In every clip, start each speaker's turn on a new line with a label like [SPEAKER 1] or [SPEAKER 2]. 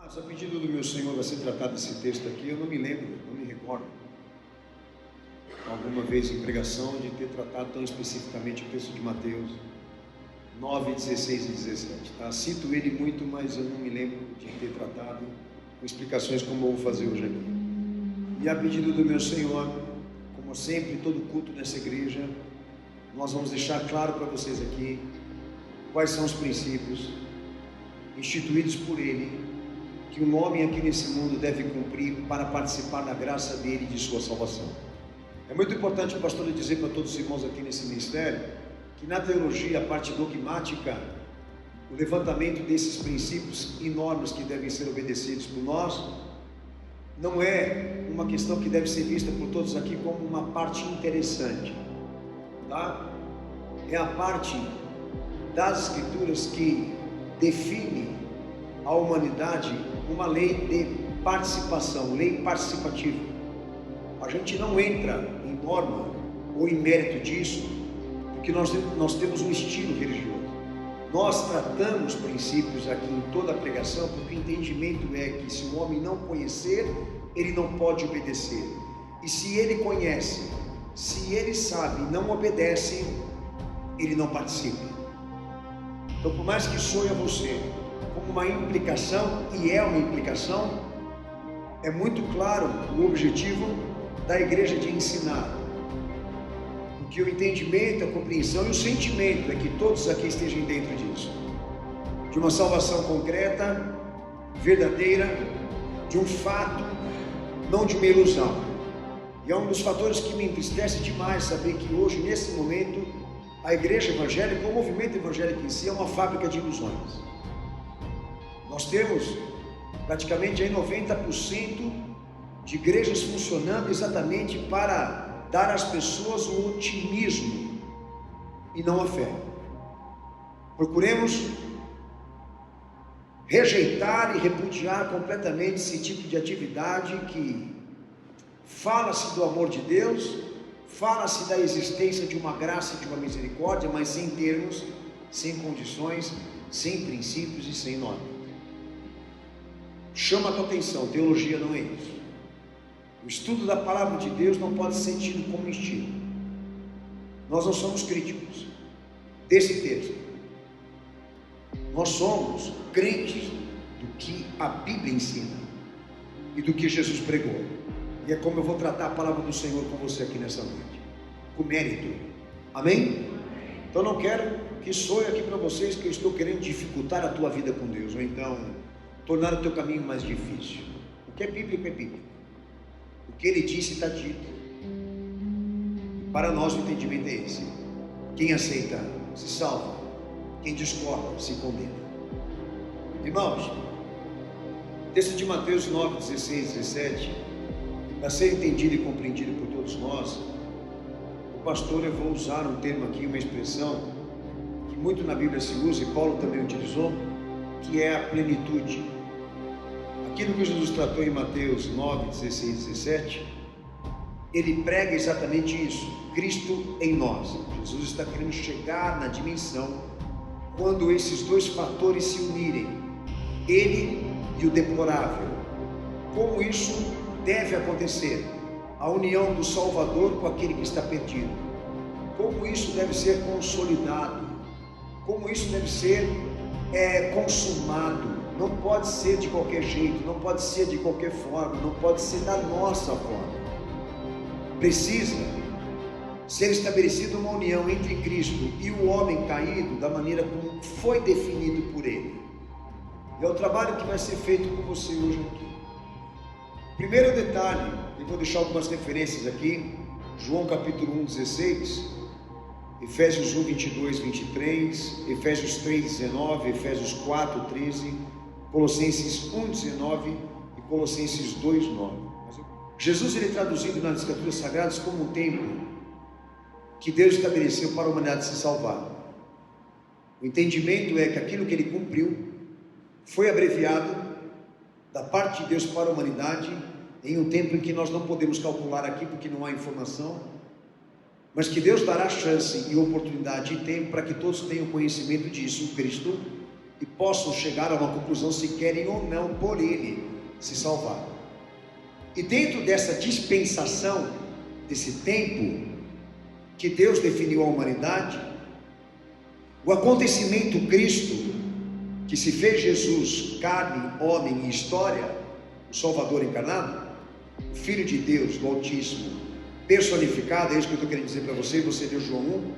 [SPEAKER 1] Mas a pedido do meu Senhor vai ser tratado esse texto aqui. Eu não me lembro, não me recordo alguma vez em pregação de ter tratado tão especificamente o texto de Mateus 9, 16 e 17, tá? Cito ele muito, mas eu não me lembro de ter tratado com explicações como eu vou fazer hoje aqui. E a pedido do meu Senhor, como sempre, todo culto nessa igreja, nós vamos deixar claro para vocês aqui quais são os princípios instituídos por Ele, que um homem aqui nesse mundo deve cumprir para participar da graça dele e de sua salvação. É muito importante o pastor dizer para todos os irmãos aqui nesse ministério, que na teologia, a parte dogmática, o levantamento desses princípios e normas que devem ser obedecidos por nós, não é uma questão que deve ser vista por todos aqui como uma parte interessante, tá? É a parte das escrituras que define a humanidade uma lei de participação, lei participativa. A gente não entra em norma ou em mérito disso, porque nós temos um estilo religioso. Nós tratamos princípios aqui em toda a pregação, porque o entendimento é que se o homem não conhecer, ele não pode obedecer. E se ele conhece, se ele sabe e não obedece, ele não participa. Então, por mais que soe a você como uma implicação, e é uma implicação, é muito claro o objetivo da igreja de ensinar, porque o entendimento, a compreensão e o sentimento é que todos aqui estejam dentro disso, de uma salvação concreta, verdadeira, de um fato, não de uma ilusão. E é um dos fatores que me entristece demais saber que hoje, nesse momento, a igreja evangélica, o movimento evangélico em si é uma fábrica de ilusões. Nós temos praticamente aí 90% de igrejas funcionando exatamente para dar às pessoas o otimismo e não a fé. Procuremos rejeitar e repudiar completamente esse tipo de atividade que fala-se do amor de Deus, fala-se da existência de uma graça e de uma misericórdia, mas sem termos, sem condições, sem princípios e sem normas. Chama a tua atenção, teologia não é isso. O estudo da palavra de Deus não pode ser tido como estilo. Nós não somos críticos desse texto. Nós somos crentes do que a Bíblia ensina e do que Jesus pregou. E é como eu vou tratar a palavra do Senhor com você aqui nessa noite, com mérito. Amém? Então não quero que soe aqui para vocês que eu estou querendo dificultar a tua vida com Deus, ou então tornar o teu caminho mais difícil. O que é bíblico é bíblico. O que ele disse está dito. E para nós o entendimento é esse. Quem aceita se salva, quem discorda se condena. Irmãos, o texto de Mateus 9, 16 e 17, para ser entendido e compreendido por todos nós, o pastor, eu vou usar um termo aqui, uma expressão que muito na Bíblia se usa, e Paulo também utilizou, que é a plenitude. Aquilo que Jesus tratou em Mateus 9, 16 e 17, ele prega exatamente isso, Cristo em nós. Jesus está querendo chegar na dimensão quando esses dois fatores se unirem, ele e o deplorável. Como isso deve acontecer? A união do Salvador com aquele que está perdido. Como isso deve ser consolidado? Como isso deve ser consumado? Não pode ser de qualquer jeito, não pode ser de qualquer forma, não pode ser da nossa forma. Precisa ser estabelecida uma união entre Cristo e o homem caído da maneira como foi definido por Ele. E é o trabalho que vai ser feito com você hoje aqui. Primeiro detalhe, eu vou deixar algumas referências aqui, João capítulo 1, 16, Efésios 1, 22, 23, Efésios 3, 19, Efésios 4, 13, Colossenses 1, 19 e Colossenses 2, 9. Jesus ele é traduzido nas Escrituras Sagradas como um tempo que Deus estabeleceu para a humanidade se salvar. O entendimento é que aquilo que ele cumpriu foi abreviado da parte de Deus para a humanidade em um tempo em que nós não podemos calcular aqui porque não há informação, mas que Deus dará chance e oportunidade e tempo para que todos tenham conhecimento disso, Cristo, e possam chegar a uma conclusão se querem ou não por Ele se salvar. E dentro dessa dispensação, desse tempo que Deus definiu a humanidade, o acontecimento Cristo, que se fez Jesus, carne, homem e história, o Salvador encarnado, o Filho de Deus, do Altíssimo, personificado, é isso que eu estou querendo dizer para você, você leu João 1,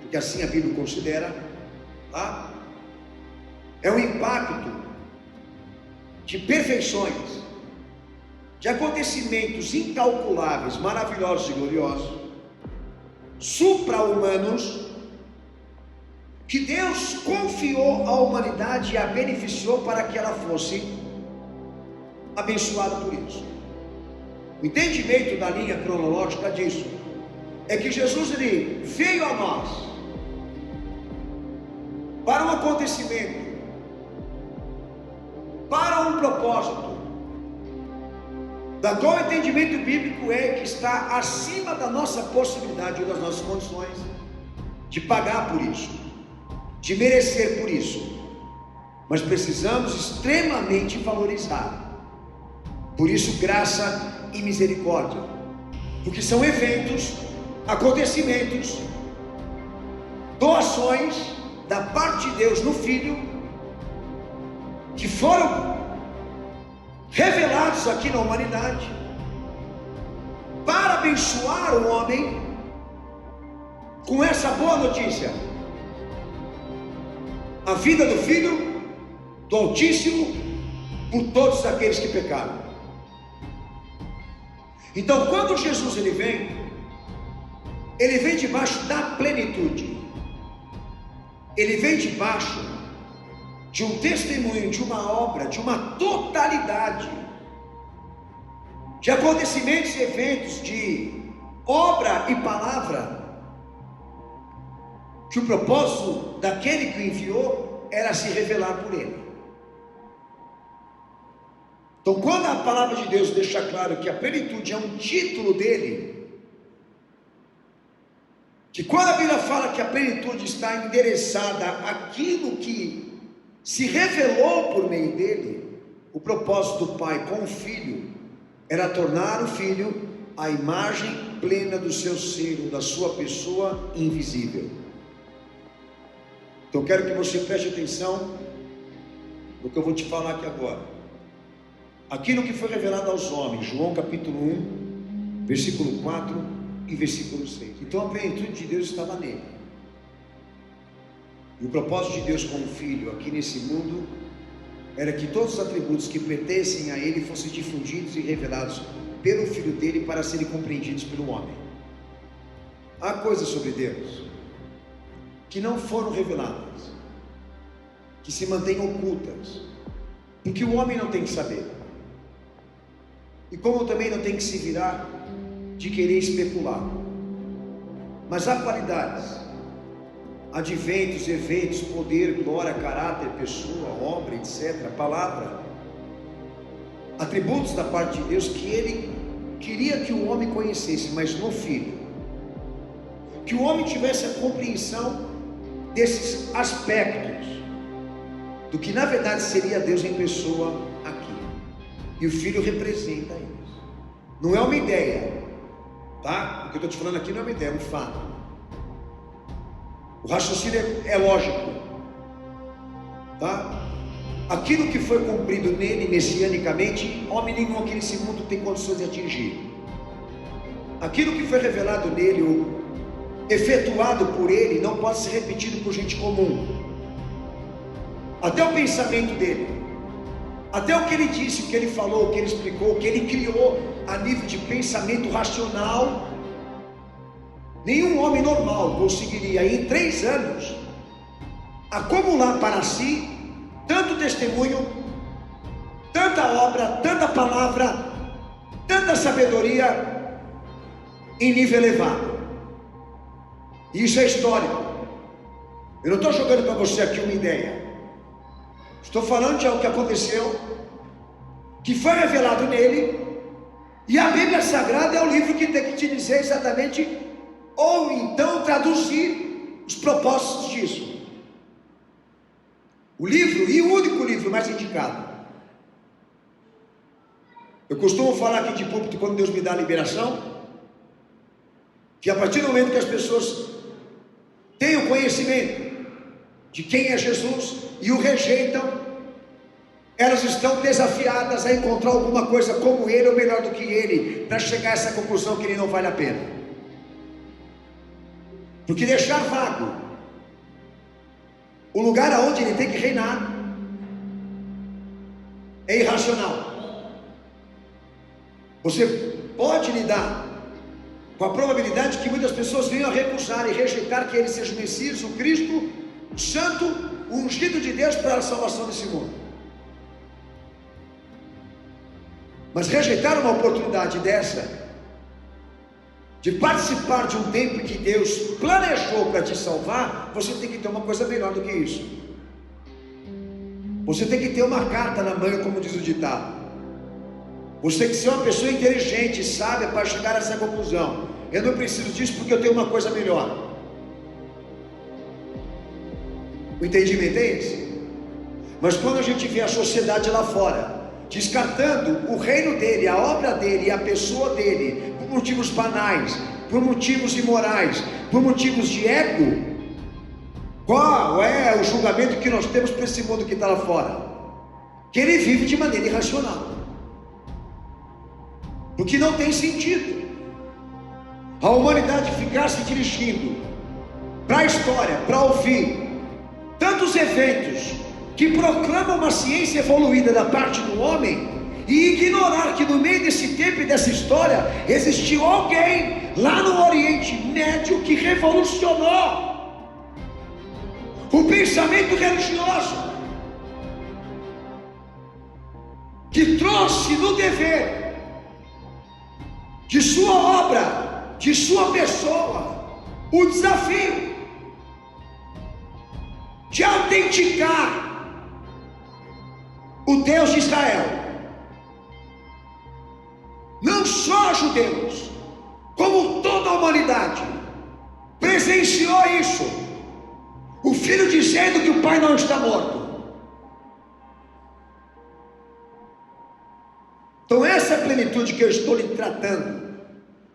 [SPEAKER 1] porque assim a Bíblia considera, tá? É um impacto de perfeições, de acontecimentos incalculáveis, maravilhosos e gloriosos, supra-humanos, que Deus confiou à humanidade e a beneficiou para que ela fosse abençoada por isso. O entendimento da linha cronológica disso é que Jesus ele veio a nós para um acontecimento, para um propósito, da qual o entendimento bíblico é que está acima da nossa possibilidade ou das nossas condições de pagar por isso, de merecer por isso, mas precisamos extremamente valorizar. Por isso, graça e misericórdia, porque são eventos, acontecimentos, doações da parte de Deus no Filho, que foram revelados aqui na humanidade, para abençoar o homem com essa boa notícia: a vida do Filho do Altíssimo por todos aqueles que pecaram. Então, quando Jesus ele vem debaixo da plenitude, ele vem debaixo de um testemunho, de uma obra, de uma totalidade de acontecimentos e eventos, de obra e palavra, que o propósito daquele que o enviou era se revelar por ele. Então, quando a palavra de Deus deixa claro que a plenitude é um título dele, que quando a Bíblia fala que a plenitude está endereçada àquilo que se revelou por meio dele, o propósito do Pai com o Filho era tornar o Filho a imagem plena do seu ser, da sua pessoa invisível. Então eu quero que você preste atenção no que eu vou te falar aqui agora. Aquilo que foi revelado aos homens, João capítulo 1, versículo 4 e versículo 6. Então a plenitude de Deus estava nele. E o propósito de Deus com o Filho aqui nesse mundo era que todos os atributos que pertencem a Ele fossem difundidos e revelados pelo Filho dele para serem compreendidos pelo homem. Há coisas sobre Deus que não foram reveladas, que se mantêm ocultas, porque o homem não tem que saber. E como também não tem que se virar de querer especular. Mas há qualidades, adventos, eventos, poder, glória, caráter, pessoa, obra, etc., palavra, atributos da parte de Deus que Ele queria que o homem conhecesse, mas no Filho, que o homem tivesse a compreensão desses aspectos do que na verdade seria Deus em pessoa aqui. E o Filho representa isso. Não é uma ideia, tá? O que eu estou te falando aqui não é uma ideia, é um fato. O raciocínio é lógico, tá? Aquilo que foi cumprido nele messianicamente, homem nenhum aqui nesse mundo tem condições de atingir. Aquilo que foi revelado nele, ou efetuado por ele, não pode ser repetido por gente comum. Até o pensamento dele, até o que ele disse, o que ele falou, o que ele explicou, o que ele criou a nível de pensamento racional, nenhum homem normal conseguiria em 3 anos acumular para si tanto testemunho, tanta obra, tanta palavra, tanta sabedoria em nível elevado. Isso é histórico. Eu não estou jogando para você aqui uma ideia. Estou falando de algo que aconteceu, que foi revelado nele, e a Bíblia Sagrada é o livro que tem que te dizer exatamente, ou então traduzir os propósitos disso. O livro, e o único livro mais indicado. Eu costumo falar aqui de púlpito, quando Deus me dá a liberação, que a partir do momento que as pessoas têm o conhecimento de quem é Jesus e o rejeitam, elas estão desafiadas a encontrar alguma coisa como ele ou melhor do que ele, para chegar a essa conclusão que ele não vale a pena. Porque deixar vago o lugar aonde ele tem que reinar é irracional. Você pode lidar com a probabilidade que muitas pessoas venham a recusar e rejeitar que ele seja o Messias, o Cristo, o Santo, o ungido de Deus para a salvação desse mundo. Mas rejeitar uma oportunidade dessa, de participar de um tempo que Deus planejou para te salvar, você tem que ter uma coisa melhor do que isso. Você tem que ter uma carta na manga, como diz o ditado. Você tem que ser uma pessoa inteligente, sábia, para chegar a essa conclusão. Eu não preciso disso porque eu tenho uma coisa melhor. O entendimento é esse. Mas quando a gente vê a sociedade lá fora descartando o reino dele, a obra dele e a pessoa dele, por motivos banais, por motivos imorais, por motivos de ego, qual é o julgamento que nós temos para esse mundo que está lá fora? Que ele vive de maneira irracional, porque não tem sentido a humanidade ficar se dirigindo para a história, para ouvir tantos eventos que proclamam uma ciência evoluída da parte do homem, e ignorar que no meio desse tempo e dessa história existiu alguém lá no Oriente Médio que revolucionou o pensamento religioso, que trouxe no dever de sua obra, de sua pessoa, o desafio de autenticar o Deus de Israel. Não só judeus, como toda a humanidade presenciou isso. O filho dizendo que o pai não está morto. Então essa é a plenitude que eu estou lhe tratando,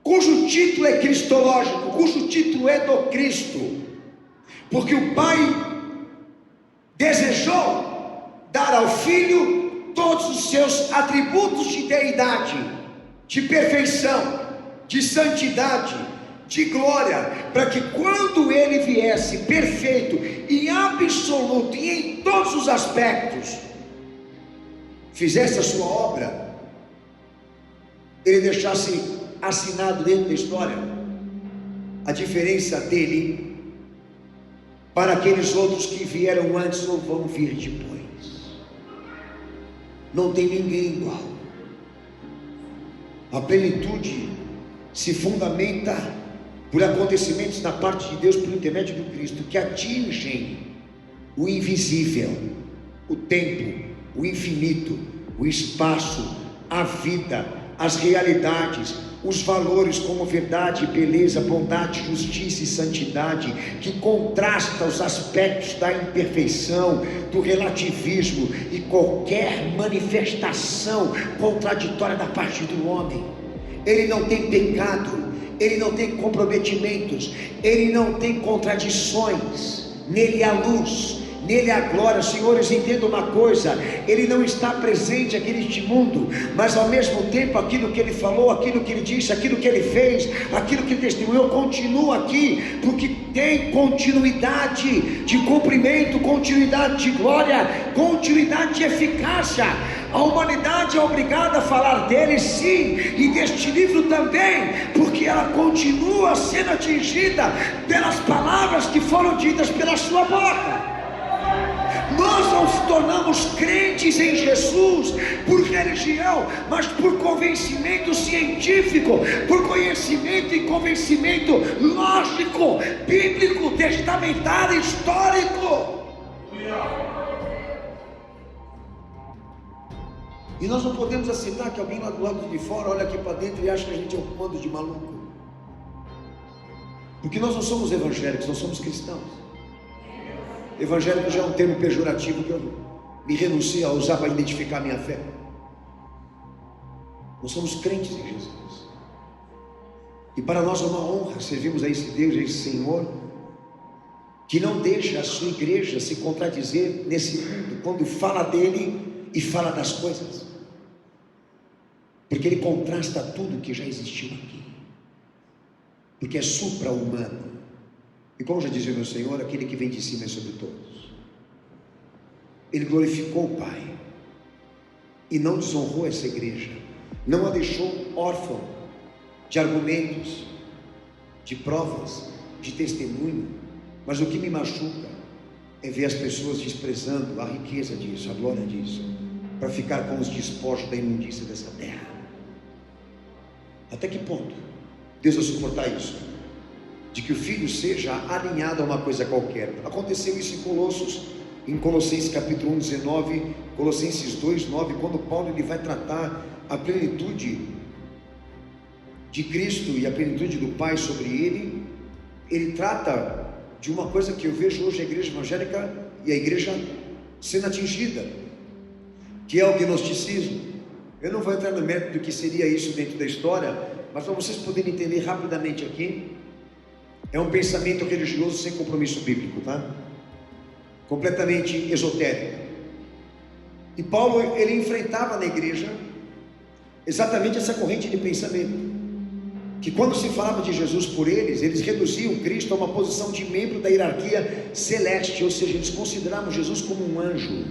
[SPEAKER 1] cujo título é cristológico, cujo título é do Cristo, porque o pai desejou dar ao Filho todos os seus atributos de deidade, de perfeição, de santidade, de glória, para que quando ele viesse perfeito e absoluto e em todos os aspectos, fizesse a sua obra, ele deixasse assinado dentro da história a diferença dele para aqueles outros que vieram antes ou vão vir depois. Não tem ninguém igual. A plenitude se fundamenta por acontecimentos da parte de Deus por intermédio do Cristo, que atingem o invisível, o tempo, o infinito, o espaço, a vida, as realidades, os valores como verdade, beleza, bondade, justiça e santidade, que contrasta os aspectos da imperfeição, do relativismo e qualquer manifestação contraditória da parte do homem. Ele não tem pecado, ele não tem comprometimentos, ele não tem contradições. Nele há luz, nele há glória. Senhores, entendam uma coisa: ele não está presente aqui neste mundo, mas ao mesmo tempo aquilo que ele falou, aquilo que ele disse, aquilo que ele fez, aquilo que ele testemunhou, continua aqui, porque tem continuidade de cumprimento, continuidade de glória, continuidade de eficácia. A humanidade é obrigada a falar dele, sim, e deste livro também, porque ela continua sendo atingida pelas palavras que foram ditas pela sua boca. Nós não nos tornamos crentes em Jesus por religião, mas por convencimento científico, por conhecimento e convencimento lógico, bíblico, testamentário, histórico. E nós não podemos aceitar que alguém lá do lado de fora olha aqui para dentro e acha que a gente é um bando de maluco, porque nós não somos evangélicos, nós somos cristãos. Evangélico já é um termo pejorativo que eu me renuncio a usar para identificar a minha fé. Nós somos crentes em Jesus. E para nós é uma honra servirmos a esse Deus, a esse Senhor, que não deixa a sua igreja se contradizer nesse mundo, quando fala dele e fala das coisas. Porque ele contrasta tudo que já existiu aqui. Porque é supra-humano. E como já dizia o meu Senhor, aquele que vem de cima é sobre todos. Ele glorificou o Pai e não desonrou essa igreja, não a deixou órfã de argumentos, de provas, de testemunho. Mas o que me machuca é ver as pessoas desprezando a riqueza disso, a glória disso, para ficar com os despojos da imundícia dessa terra. Até que ponto Deus vai suportar isso? De que o filho seja alinhado a uma coisa qualquer. Aconteceu isso em Colossenses capítulo 1, 19, Colossenses 2, 9, quando Paulo ele vai tratar a plenitude de Cristo e a plenitude do Pai sobre ele trata de uma coisa que eu vejo hoje a igreja evangélica e a igreja sendo atingida, que é o gnosticismo. Eu não vou entrar no mérito do que seria isso dentro da história, mas para vocês poderem entender rapidamente aqui, é um pensamento religioso sem compromisso bíblico, tá? Completamente esotérico. E Paulo, ele enfrentava na igreja exatamente essa corrente de pensamento, que quando se falava de Jesus por eles reduziam Cristo a uma posição de membro da hierarquia celeste, ou seja, eles consideravam Jesus como um anjo.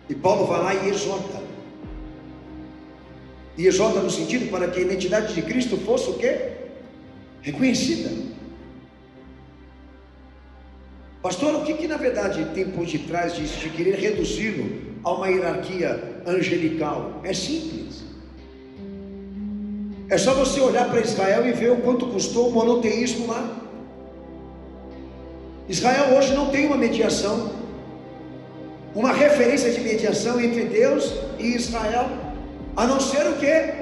[SPEAKER 1] E Paulo vai lá e exorta no sentido para que a identidade de Cristo fosse o quê? Reconhecida. Pastor, o que na verdade tem por detrás disso, de querer reduzi-lo a uma hierarquia angelical? É simples. É só você olhar para Israel e ver o quanto custou o monoteísmo lá. Israel hoje não tem uma mediação, uma referência de mediação entre Deus e Israel, a não ser o quê?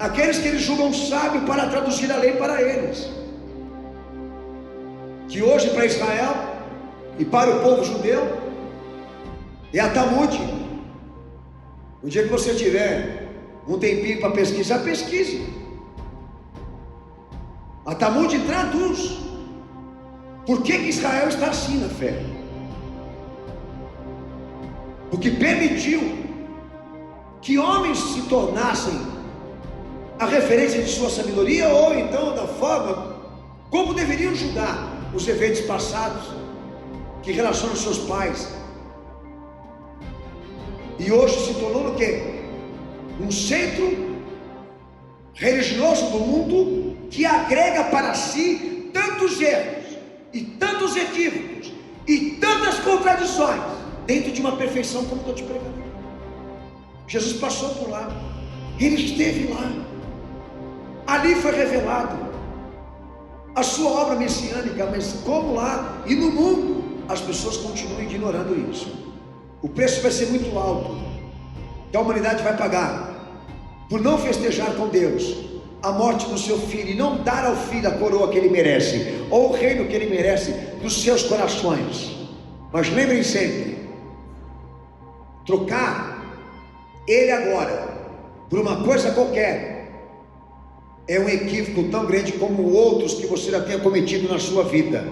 [SPEAKER 1] Aqueles que eles julgam sábio para traduzir a lei para eles. Que hoje para Israel e para o povo judeu é a Talmud. Um dia que você tiver um tempinho para pesquisar, pesquise. A Talmud traduz por que Israel está assim na fé. Porque permitiu que homens se tornassem a referência de sua sabedoria, ou então da forma como deveriam julgar os eventos passados que relacionam seus pais. E hoje se tornou o quê? Um centro religioso do mundo que agrega para si tantos erros e tantos equívocos e tantas contradições dentro de uma perfeição como estou te pregando. Jesus passou por lá, ele esteve lá, ali foi revelado a sua obra messiânica, mas como lá e no mundo as pessoas continuam ignorando isso. O preço vai ser muito alto que a humanidade vai pagar por não festejar com Deus a morte do seu filho e não dar ao filho a coroa que ele merece, ou o reino que ele merece dos seus corações. Mas lembrem sempre, trocar ele agora por uma coisa qualquer é um equívoco tão grande como outros que você já tenha cometido na sua vida.